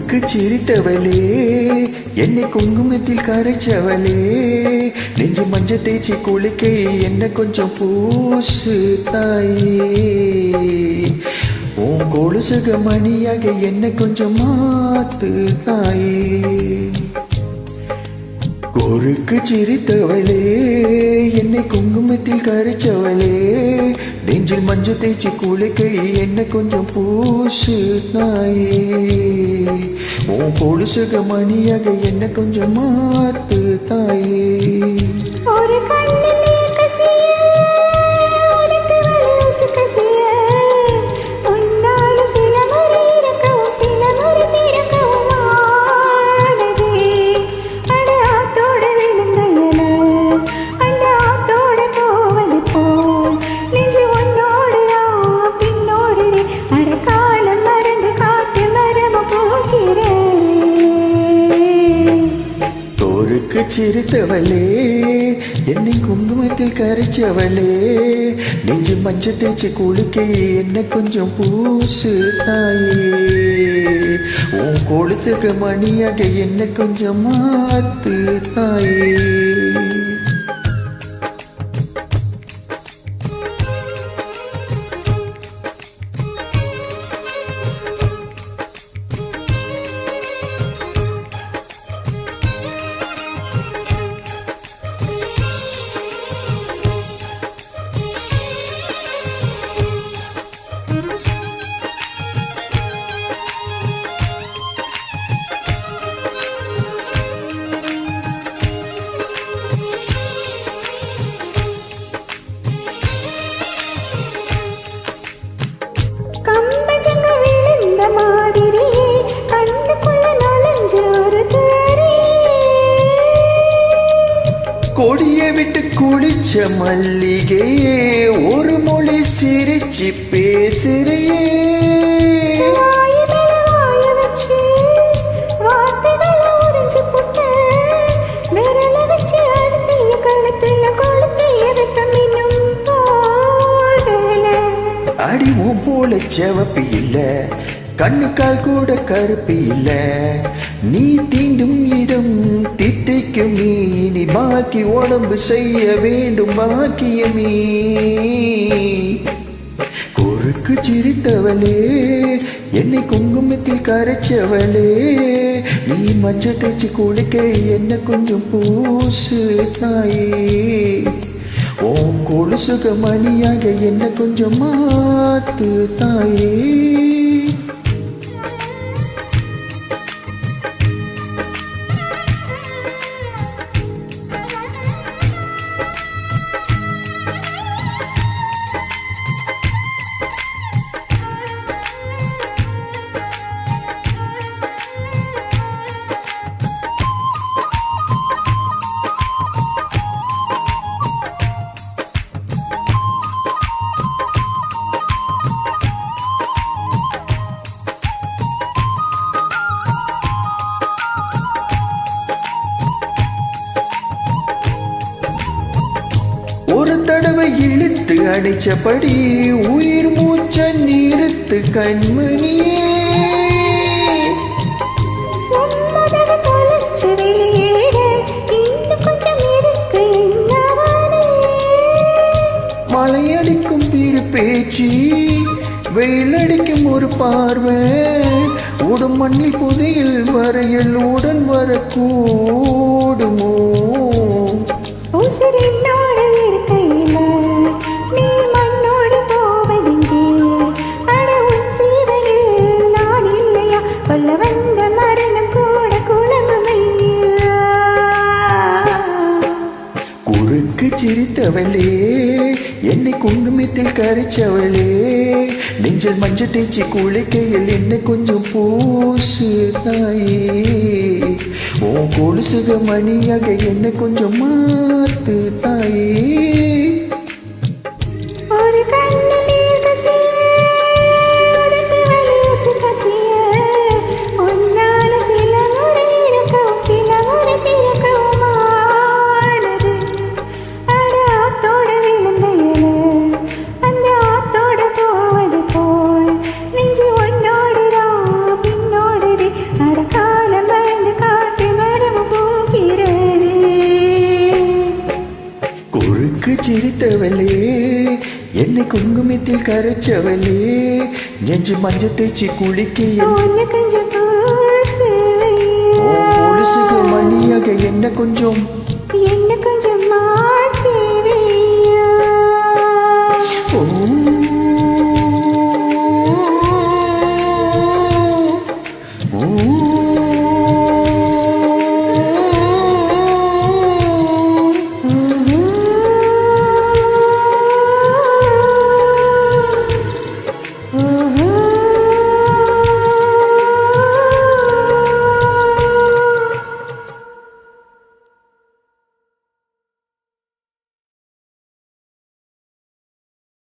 குறுக்கு சிரித்தவளே என்னை குங்குமத்தில் கரைச்சவளே நெஞ்சு மஞ்ச தேய்ச்சி குளிக்க என்ன கொஞ்சம் பூசு தாயே உன் கொலுசுக மணியாக என்ன கொஞ்சம் மாத்து தாயே குறுக்கு சிரித்தவளே என்னை குங்குமத்தில் கரைச்சவளே நெஞ்சில் மஞ்சு தேய்ச்சி குளிக்க என்ன கொஞ்சம் பூசு தாயே உன் கொலுசுக மணியாக என்ன கொஞ்சம் மாத்து தாயே சிரித்தவளே என்னை குங்குமத்தில் கரைச்சவளே நெஞ்சு மஞ்ச தேய்ச்சி குளிக்க என்ன கொஞ்சம் பூசு தாயே உன் கொலுசுக மணியாக என்ன கொஞ்சம் மாத்து தாயே கொடியை விட்டு குளிச்ச மல்லிகையே ஒரு மொழி சிரிச்சு பேசுறியே அடிவும் போல செவப்பு இல்ல கண்ணுக்கால் கூட கருப்பு இல்ல நீ தீண்டும் இடம் தித்திக்கும் நீ பாக்கி உடம்பு செய்ய வேண்டும் பாக்கியமே குறுக்கு சிரித்தவளே என்னை குங்குமத்தில் கரைச்சவளே நீ மஞ்ச தேய்ச்சி குளிக்க என்ன கொஞ்சம் பூசு தாயே உன் கொலுசுக மணியாக என்ன கொஞ்சம் மாத்து தாயே ஒரு தடவை இழுத்து அடிச்சபடி உயிர் மூச்ச நிறுத்து கண்மணியே மலையடிக்கும் திரு பேச்சு வெயிலடிக்கும் ஒரு பார்வை உடும் மண்ணில் புதையில் வரையில் உடன் வரக்கூடுமோ குறுக்கு சிரித்தவளே என்னை குங்குமத்தில் கரைச்சவளே நெஞ்சில் மஞ்ச தேய்ச்சி குளிக்கையில் என்ன கொஞ்சம் பூசு தாயே உன் கொலுசுக மணியாக என்ன கொஞ்சம் மாத்து தாயே I சிரித்தவளே, என்னை குங்குமத்தில் கரைச்சவளே, நெஞ்சு மஞ்சள் தேய்ச்சி குளிக்க கொஞ்சம் கொலுசுக்கு மணியாக என்ன கொஞ்சம்